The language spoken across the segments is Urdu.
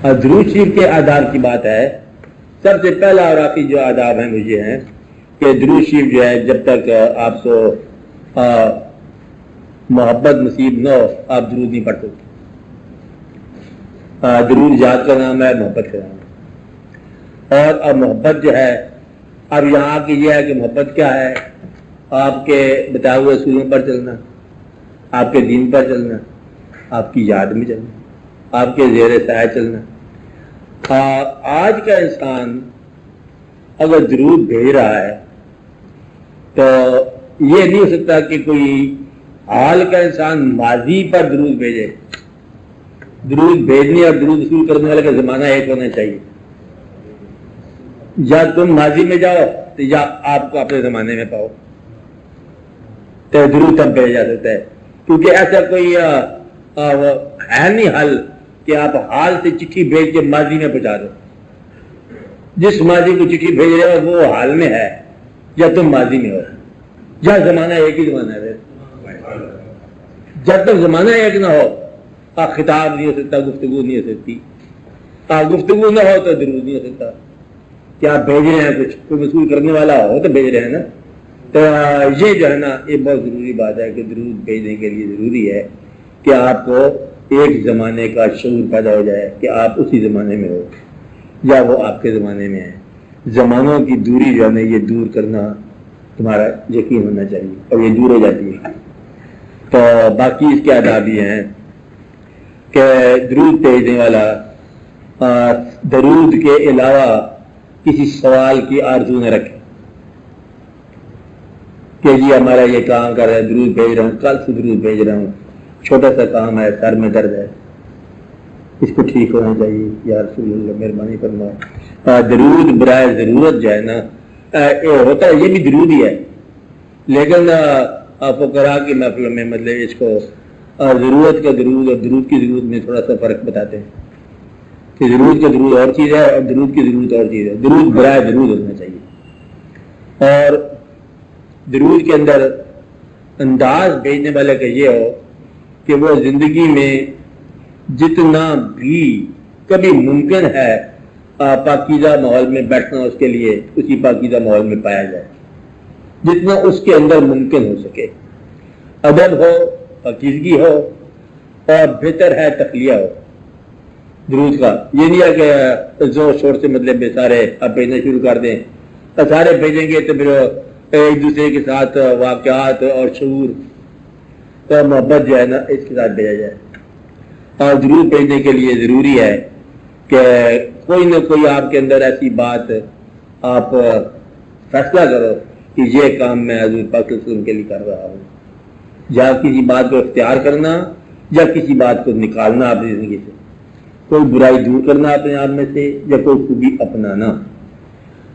درود شریف کے آداب کی بات ہے. سب سے پہلا اور آخری جو آداب ہیں وہ یہ ہیں کہ درود شریف جو ہے جب تک آپ کو محبت نصیب نہ ہو آپ درود نہیں پڑھ سکتے. درود ذات کا نام ہے، محبت کا نام ہے. اور اب محبت جو ہے اب یہاں کی یہ ہے کہ محبت کیا ہے؟ آپ کے بتائے ہوئے اصولوں پر چلنا، آپ کے دین پر چلنا، آپ کی یاد میں چلنا، آپ کے زیر سایہ چلنا. آج کا انسان اگر درود بھیج رہا ہے تو یہ نہیں ہو سکتا کہ کوئی حال کا انسان ماضی پر درود بھیجے. درود بھیجنے اور درود وصول کرنے والے کا زمانہ ایک ہونا چاہیے. یا تم ماضی میں جاؤ تو یا آپ کو اپنے زمانے میں پاؤ تو درود تب بھیجا جا سکتا ہے. کیونکہ ایسا کوئی ہے نہیں حل کہ آپ حال سے چٹھی بھیج کے ماضی میں پہنچا دو. جس ماضی کو چٹھی بھیج رہے ہو وہ حال میں ہے یا تم ماضی میں ہو یا زمانہ ایک ہی زمانہ ہے. جب تک زمانہ ایک نہ ہو خطاب نہیں ہو سکتا، گفتگو نہیں ہو سکتی. گفتگو نہ ہو تو درود نہیں ہو سکتا. کہ آپ بھیج رہے ہیں کچھ کوئی وصول کرنے والا ہو تو بھیج رہے ہیں نا. تو یہ جو ہے نا یہ بہت ضروری بات ہے کہ درود بھیجنے کے لیے ضروری ہے کہ آپ کو ایک زمانے کا شعور پیدا ہو جائے کہ آپ اسی زمانے میں ہو یا وہ آپ کے زمانے میں ہے. زمانوں کی دوری جو ہے نا یہ دور کرنا تمہارا یقین ہونا چاہیے اور یہ دور ہو جاتی ہے. تو باقی اس کے آداب یہ ہیں کہ درود بھیجنے والا درود کے علاوہ کسی سوال کی آرزو نہ رکھے کہ جی ہمارا یہ کام کر رہا ہے، درود بھیج رہا ہوں، کل سے درود بھیج رہا ہوں، چھوٹا سا کام ہے، سر میں درد ہے، اس کو ٹھیک ہونا چاہیے، یا رسول اللہ مہربانی فرمائے. درود برائے ضرورت جو ہے نا ہوتا ہے یہ بھی درود ہی ہے، لیکن فقراء کی محفلوں میں مطلب اس کو ضرورت کا درود اور درود کی ضرورت میں تھوڑا سا فرق بتاتے ہیں کہ ضرورت کا درود اور چیز ہے اور درود کی ضرورت اور چیز ہے. درود برائے درود ہونا چاہیے اور درود کے اندر انداز بھیجنے والے کا یہ ہو کہ وہ زندگی میں جتنا بھی کبھی ممکن ہے پاکیزہ ماحول میں بیٹھنا اس کے لیے اسی پاکیزہ ماحول میں پایا جائے جتنا اس کے اندر ممکن ہو سکے. ادب ہو، پاکیزگی ہو اور بہتر ہے تخلیہ ہو. درود کا یہ نہیں ہے کہ زور شور سے مطلب سارے اب بھیجنا شروع کر دیں. سارے بھیجیں گے تو پھر ایک دوسرے کے ساتھ واقعات اور شعور تو محبت جو ہے نا اس کے ساتھ بھیجا جائے. اور درود بھیجنے کے لیے ضروری ہے کہ کوئی نہ کوئی آپ کے اندر ایسی بات آپ فیصلہ کرو کہ یہ کام میں حضور پاک صلی اللہ علیہ وسلم کے لیے کر رہا ہوں. یا کسی بات کو اختیار کرنا یا کسی بات کو نکالنا اپنی زندگی سے، کوئی برائی دور کرنا اپنے آپ میں سے یا کوئی خوبی اپنانا.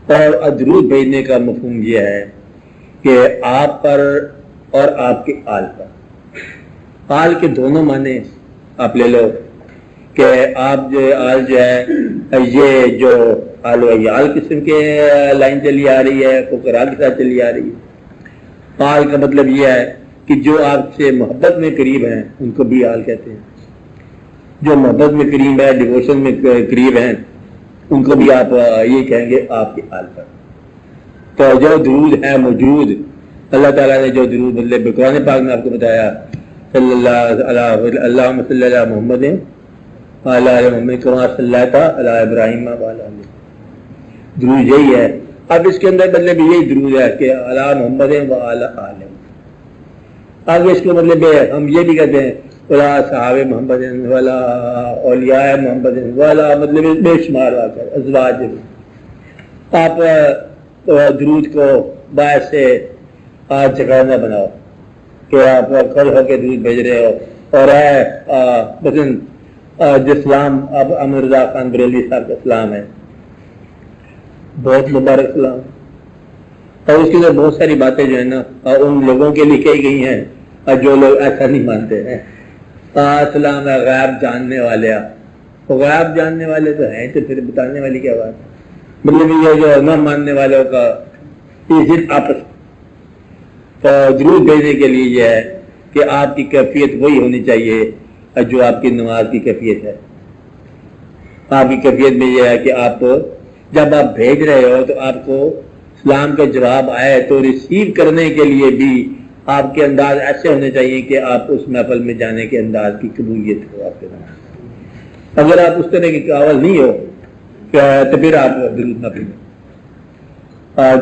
اور درود بھیجنے کا مفہوم یہ ہے کہ آپ پر اور آپ کے آل پر، آل کے دونوں معنی آپ لے لو کہ آپ جو آل جو ہے یہ جو آل و عیال قسم کے لائن چلی آ رہی ہے، فقراء کے ساتھ چلی آ رہی ہے. آل کا مطلب یہ ہے کہ جو آپ سے محبت میں قریب ہیں ان کو بھی آل کہتے ہیں. جو محبت میں قریب ہے، ڈیووشن میں قریب ہیں ان کو بھی آپ یہ کہیں گے آپ کے آل پر. تو جو درود ہے موجود اللہ تعالیٰ نے جو درود مطلب قرآن پاک میں آپ کو بتایا صلی اللہ صلی اللہ محمد علیہ محمد کما صلی اللہ تھا علی ابراہیم درود یہی ہے. اب اس کے اندر مطلب یہی درود ہے کہ علی محمد و علی آل. آگے اس کو مطلب ہم یہ بھی کہتے ہیں ولا صحاب محمد ولا اولیاء محمد ولا مطلب بے شمار واقع ازواج. آپ درود کو باعث سے جگہ نہ بناؤ کہ آپ کھڑے ہو کے درود بھیج رہے ہو اور مثلاً جو سلام اب امر رضا خان بریلوی صاحب کا سلام ہے، بہت مبارک سلام. اور اس کے اندر بہت ساری باتیں جو ہے نا ان لوگوں کے لیے کہی گئی ہیں جو لوگ ایسا نہیں مانتے ہیں. سلام ہے غیب جاننے والے. غیب جاننے والے تو ہیں تو پھر بتانے والی کیا بات ہے؟ مطلب یہ جو نہ ماننے والوں کا آپس درود بھیجنے کے لیے یہ ہے کہ آپ کی کیفیت وہی ہونی چاہیے جو آپ کی نماز کی کیفیت ہے. آپ کی کیفیت میں یہ ہے کہ آپ جب آپ بھیج رہے ہو تو آپ کو اسلام کا جواب آئے تو ریسیو کرنے کے لیے بھی آپ کے انداز ایسے ہونے چاہیے کہ آپ اس محفل میں جانے کے انداز کی قبولیت ہو آپ کے انداز. اگر آپ اس طرح کی قابل نہیں ہو تو پھر آپ درود نہ پڑھیں.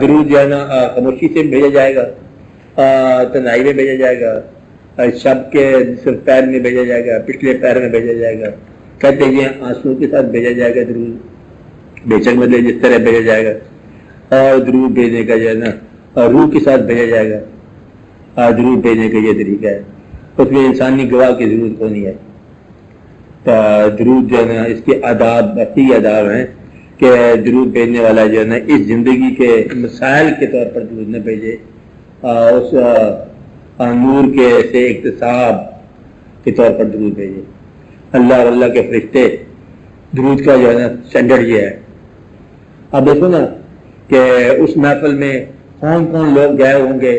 درود جو ہے نا خاموشی سے بھیجا جائے گا, تنہائی میں بھیجا جائے گا, شب کے صرف پیر میں بھیجا جائے گا, پچھلے پیر میں بھیجا جائے گا, کہتے ہیں آنسو کے ساتھ بھیجا جائے گا درود, بے شک مطلب جس طرح بھیجا جائے گا. اور درود بھیجنے کا جو ہے نا روح کے ساتھ بھیجا جائے گا. درود بھیجنے کا یہ طریقہ ہے, اس میں انسانی گواہ کی ضرورت کو نہیں ہے. درود جو ہے نا اس کے آداب وقتی آداب ہیں کہ درود بھیجنے والا جو ہے نا اس زندگی کے مسائل کے طور پر درود نہ بھیجے, اس نور کے سے اقتصاب کے طور پر درود بھیجے. اللہ اور اللہ کے فرشتے درود کا جو ہے نا اسٹینڈرڈ یہ ہے. اب دیکھو نا کہ اس محفل میں کون کون لوگ گئے ہوں گے,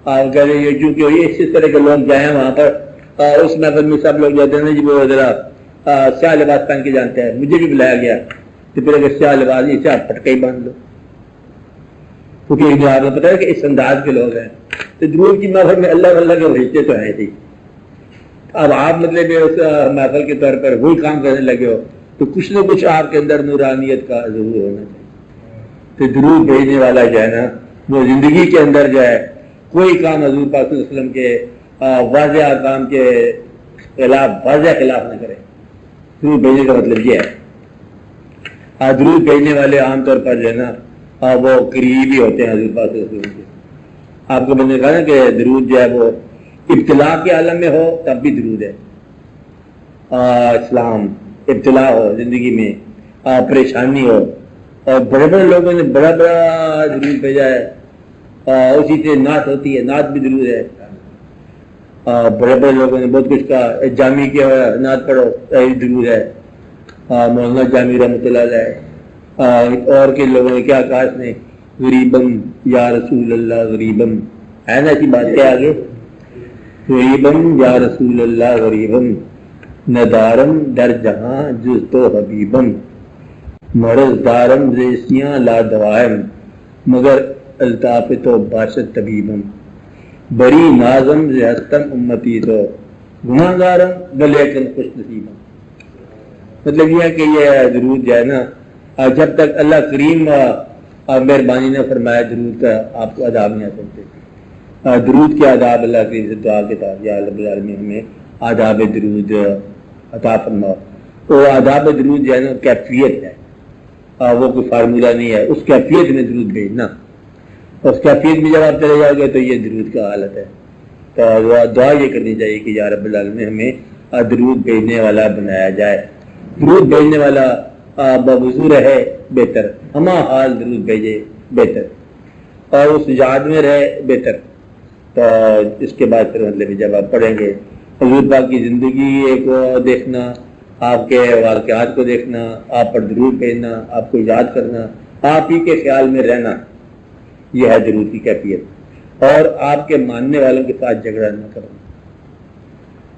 چونکہ اسی طرح کے لوگ گئے ہیں وہاں پر. اس محفل میں سب لوگ جاتے ہیں جی وہ ذرا سیاہ لباس پہن کے جانتے ہیں, مجھے بھی بلایا گیا تو پھر اگر سیاہ لباس اسے آپ پٹکا ہی باندھ لو, کیونکہ آپ کو پتا ہے کہ اس انداز کے لوگ ہیں. تو درود کی محفل میں اللہ اللہ کے فرشتے تو ہیں تھی. اب آپ مطلب اس محفل کے طور پر وہی کام کرنے لگے ہو تو کچھ نہ کچھ آپ کے اندر نورانیت کا ضرور ہونا چاہیے. تو درود بھیجنے والا جو ہے نا وہ زندگی کے اندر جو ہے کوئی کام حضور پاک صلی اللہ علیہ وسلم کے واضح کام کے خلاف واضح خلاف نہ کرے. درود بھیجنے کا مطلب یہ ہے. درود بھیجنے والے عام طور پر جو ہے نا وہ قریبی ہوتے ہیں حضور پاک صلی اللہ علیہ وسلم کے. آپ کو میں نے کہا نا کہ درود جو ہے وہ ابتلا کے عالم میں ہو تب بھی درود ہے. اسلام ابتلا ہو زندگی میں, پریشانی ہو, اور بڑے بڑے لوگوں نے بڑا بڑا درود بھیجا ہے. اسی سے نعت ہوتی ہے, نعت بھی درود ہے. بڑے بڑے لوگوں نے بہت کچھ کہا, جامی کی نعت پڑھو درود ہے. مولانا جامی رحمۃ اللہ علیہ. اور کے لوگوں نے کیا کہا اس نے, غریبم یا رسول اللہ غریبم, ہے نا ایسی بات کیا آگے, غریبم یا رسول اللہ غریبم ندارم در جہاں جز تو حبیبم مرض دارم ریسیاں لا دوائم مگر الطاف تو باشد طبیبم بری نازم ہستم امتی تو گناہ گارم بلیکن خوش نصیبم. مطلب یہ ہے کہ یہ درود جو ہے نا جب تک اللہ کریم مہربانی نے فرمایا درود کا آپ کو آداب نہیں آ سکتے. درود کے آداب اللہ کریم سے دعا کے ساتھ یا رب العالمین ہمیں آداب درود عطا فرماؤ. تو آداب درود جو ہے نا کیفیت ہے, وہ کوئی فارمولہ نہیں ہے. اس کیفیت میں درود بھیجنا, اس کیفیت میں جب آپ چلے جاؤ گے تو یہ درود کا حالت ہے. تو دعا یہ کرنی چاہیے کہ یا رب العالمین ہمیں درود بھیجنے والا بنایا جائے. درود بھیجنے والا بوضو رہے بہتر, ہما حال درود بھیجے بہتر, اور اس یاد میں رہے بہتر. تو اس کے بعد پھر مطلب جب آپ پڑھیں گے حضور پاک کی زندگی کو دیکھنا, آپ کے واقعات کو دیکھنا, آپ پر درود بھیجنا, آپ کو یاد کرنا, آپ ہی کے خیال میں رہنا, یہ ہے درود کی کیفیت. اور آپ کے ماننے والوں کے ساتھ جھگڑا نہ کرنا,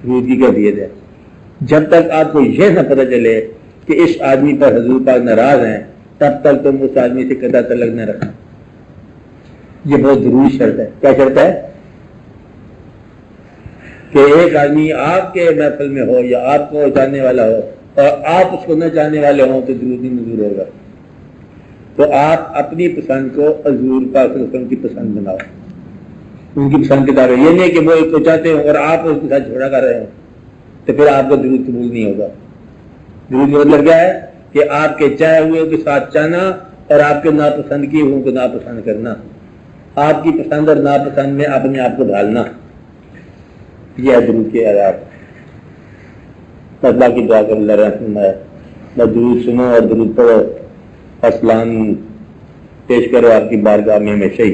درود کی کیفیت ہے. جب تک آپ کو یہ نہ پتہ چلے کہ اس آدمی پر حضور پاک ناراض ہیں تب تک تم اس آدمی سے قطع تعلق نہ رکھنا. یہ بہت ضروری شرط ہے. کیا شرط ہے؟ کہ ایک آدمی آپ کے محفل میں ہو یا آپ کو جاننے والا ہو اور آپ اس کو نہ جاننے والے ہوں تو درود ہی منظور ہوگا. تو آپ اپنی پسند کو حضور پاک صلی اللہ علیہ وسلم کی پسند بناؤ, ان کی پسند کے دعوے. یہ نہیں کہ وہ اس کو چاہتے ہوں اور آپ اس کے ساتھ جھگڑا کر رہے ہیں تو پھر آپ کو درود قبول نہیں ہوگا. درود کا مطلب کیا ہے کہ آپ کے چاہے ہوئے کے ساتھ چاہنا اور آپ کے ناپسند کیے ہوئے کو ناپسند کرنا, آپ کی پسند اور ناپسند میں اپنے آپ کو ڈھالنا, یہ ہے درود کے آداب. اللہ کی دعا کر اللہ رحم ہے. درود سنو اور درود پڑھو, اسلام پیش کرو آپ کی بارگاہ میں ہمیشہ ہی.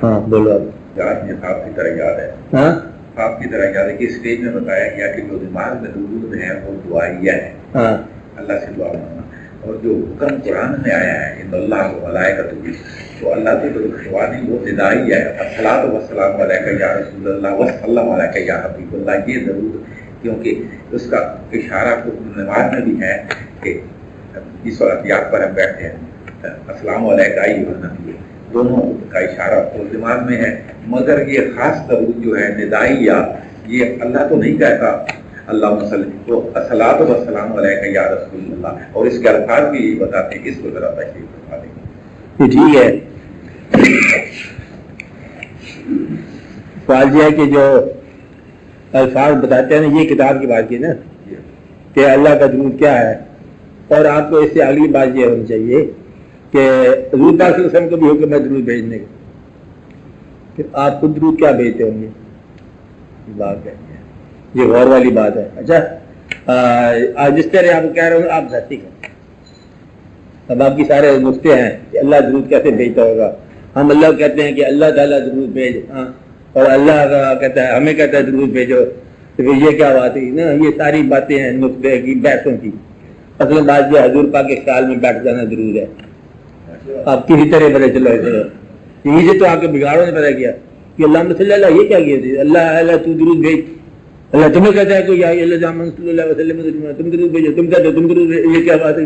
ہاں بولو. آپ کی طرح یاد ہے, ہاں آپ کی طرح یاد ہے کہ اسٹیج میں بتایا گیا کہ جو دماغ میں درود ہے وہ دعائیہ ہے, ہاں اللہ سے دعا مانگنا. اور جو حکم قرآن میں آیا ہے ان اللہ و ملائکتہ, تو اللہ سے دعا نہیں, وہ ندائی ہے. الصلاۃ والسلام علیک یا رسول اللہ وسلم علیک یا حبیب اللہ. یہ درود کیونکہ اس کا اشارہ نماز میں بھی ہے کہ اس واقعات پر ہم بیٹھے ہیں السلام علیکم النبی، دونوں کا اشارہ نماز میں ہے، مگر یہ خاص درود جو ہے ندائیہ، یہ اللہ تو نہیں کہتا اللہم صلی، تو الصلاۃ والسلام علیک یا رسول اللہ، اور اس کے الفاظ بھی یہی بتاتے ہیں، اس کو ذرا تشریح فرما دیں۔ ٹھیک ہے، سوال یہ ہے کہ جو الفاظ بتاتے ہیں نا، یہ کتاب کی بات کی نا کہ اللہ کا درود کیا ہے، اور آپ کو اس سے اگلی بات یہ ہونی چاہیے کہ حضور پاک صلی اللہ علیہ وسلم کو بھی حکم ہے درود بھیجنے کا، کہ آپ خود درود کیا بھیجتے ہوں گے، یہ بات ہے، یہ غور والی بات ہے۔ اچھا، جس طرح آپ کہہ رہے ہوں آپ ذاتی کریں، اب آپ کی سارے نقطے ہیں کہ اللہ درود کیسے بھیجتا ہوگا، ہم اللہ کہتے ہیں کہ اللہ تعالیٰ درود بھیج، ہاں، اور اللہ کہتا ہے ہمیں کہتا ہے درود بھیجو، تو پھر یہ کیا بات ہے نا، یہ ساری باتیں ہیں نقطے کی، بحثوں کی۔ اصل بات یہ حضور پاک کے خیال میں بیٹھ جانا درود ہے، آپ کسی طرح پتہ چلو اسے، یہیں سے تو آپ کے بگاڑوں نے پتہ کیا کہ اللہ صلی اللہ، یہ کیا کیا تھی، اللہ تو درود بھیج، اللہ تمہیں کہتا ہے کہ یا اللہ جامع صلی اللہ علیہ وسلم تم درود بھیجو، تم کہتے ہو تم درود بھیجو، یہ کیا بات ہے؟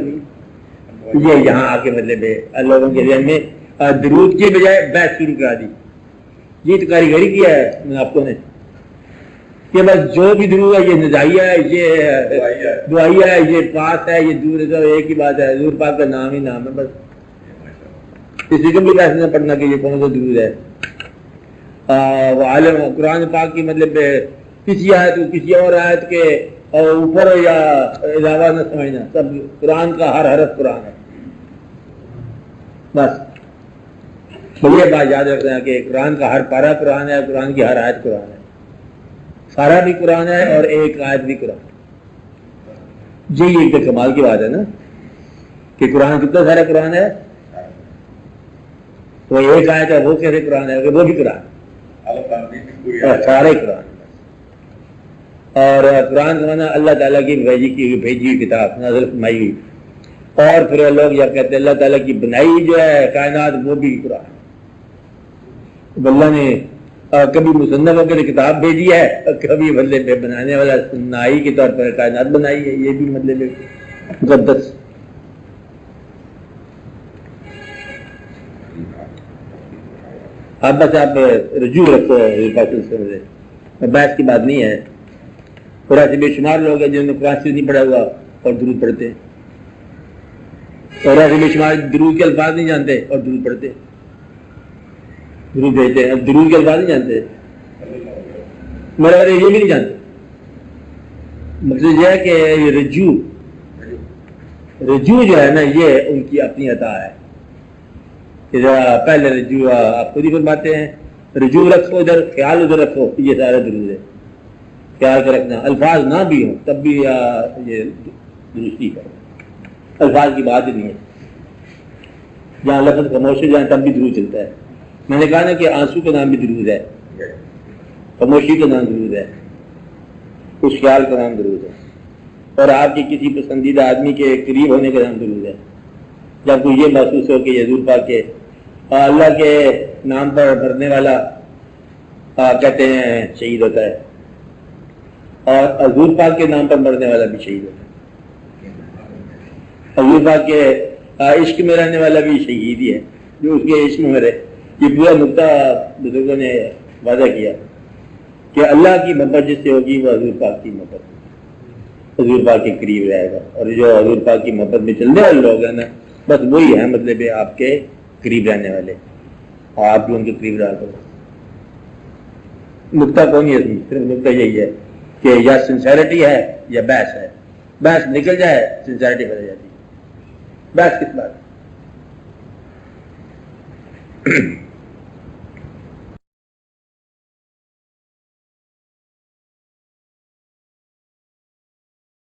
یہ یہاں آ کے مطلب ہے لوگوں کے ذہن میں درود کے بجائے بحث شروع کرا دی، یہ تو کاریگری کیا ہے منافقوں نے کہ بس جو بھی درود ہے یہ نزائیہ ہے، یہ دعائیہ ہے، یہ پاس ہے، یہ دور ہے، ایک ہی بات ہے، حضور پاک کا نام ہی نام ہے، بس کسی کو بھی بحث نہ پڑھنا کہ یہ کون سا درود ہے۔ عالم قرآن پاک کی مطلب کسی آیت کو کسی اور آیت کے اوپر یا علاوہ نہ سمجھنا، سب قرآن کا ہر حرف قرآن ہے، بس یہ بات یاد رکھنا کہ قرآن کا ہر پارہ قرآن ہے، قرآن کی ہر آیت قرآن ہے، سارا بھی قرآن ہے اور ایک آیت بھی قرآن ہے۔ جی ایک تو کمال کی بات ہے نا کہ قرآن کتنا سارا قرآن ہے، وہ ایک آیت ہے، وہ کیسے قرآن ہے، وہ بھی قرآن ہے، سارے قرآن۔ اور قرآن کا معنی اللہ تعالیٰ کی بھیجی ہوئی کتاب، نازل فرمائی ہوئی، اور پھر لوگ یہ کہتے ہیں اللہ تعالیٰ کی بنائی جو ہے کائنات وہ بھی قرآن۔ اللہ نے کبھی مصنف ہو کے کتاب بھیجی ہے، کبھی مطلب بنانے والا نائی کے طور پر کائنات بنائی ہے، یہ بھی مطلب مقدس۔ آپ بس آپ رجوع رکھو بحث کی بات نہیں ہے۔ اور ایسے بے شمار لوگ ہیں جنہوں نے قرآن شریف نہیں پڑھا ہوا اور درود پڑھتے ہیں، اور ایسے بے شمار درود کے الفاظ نہیں جانتے اور درود پڑھتے ہیں، درود بھیجتے ہیں، درود کے الفاظ نہیں جانتے، میرے یہ بھی نہیں جانتے۔ مقصد یہ ہے کہ یہ رجوع جو ہے نا، یہ ان کی اپنی عطا ہے کہ پہلے رجوع آپ خود ہی فرماتے ہیں، رجوع رکھو ادھر، خیال ادھر رکھو، یہ سارا درود ہے، خیال کر رکھنا، الفاظ نہ بھی ہوں تب بھی یہ درستی کرو، الفاظ کی بات ہی نہیں ہے، جہاں لفظ خاموش ہو جائیں تب بھی درود چلتا ہے۔ میں نے کہا نا کہ آنسو کا نام بھی درود ہے، خاموشی کا نام درود ہے، اس خیال کا نام درود ہے، اور آپ کے کسی پسندیدہ آدمی کے قریب ہونے کا نام درود ہے، جب کوئی یہ محسوس ہو کہ یہ حضور پاک کے اللہ کے نام پر مرنے والا کہتے ہیں شہید ہوتا ہے، اور حضور پاک کے نام پر مرنے والا بھی شہید ہوتا ہے، حضور پاک کے عشق میں رہنے والا بھی شہید ہی ہے جو اس کے عشق میں رہے۔ یہ پورا نقطہ بزرگوں نے وعدہ کیا کہ اللہ کی محبت جس سے ہوگی وہ حضور پاک کی محبت، حضور پاک کے قریب رہے گا، اور جو حضور پاک کی محبت میں چلنے والے لوگ ہیں نا، بس وہی ہے مطلب آپ کے قریب رہنے والے، اور آپ بھی ان کے قریب رہا کرو۔ نقطہ کون ہے، صرف نقطہ یہی ہے کہ یا سنسیرٹی ہے یا بحث ہے، بحث نکل جائے سنسیرٹی بدل جاتی ہے، بحث کس بات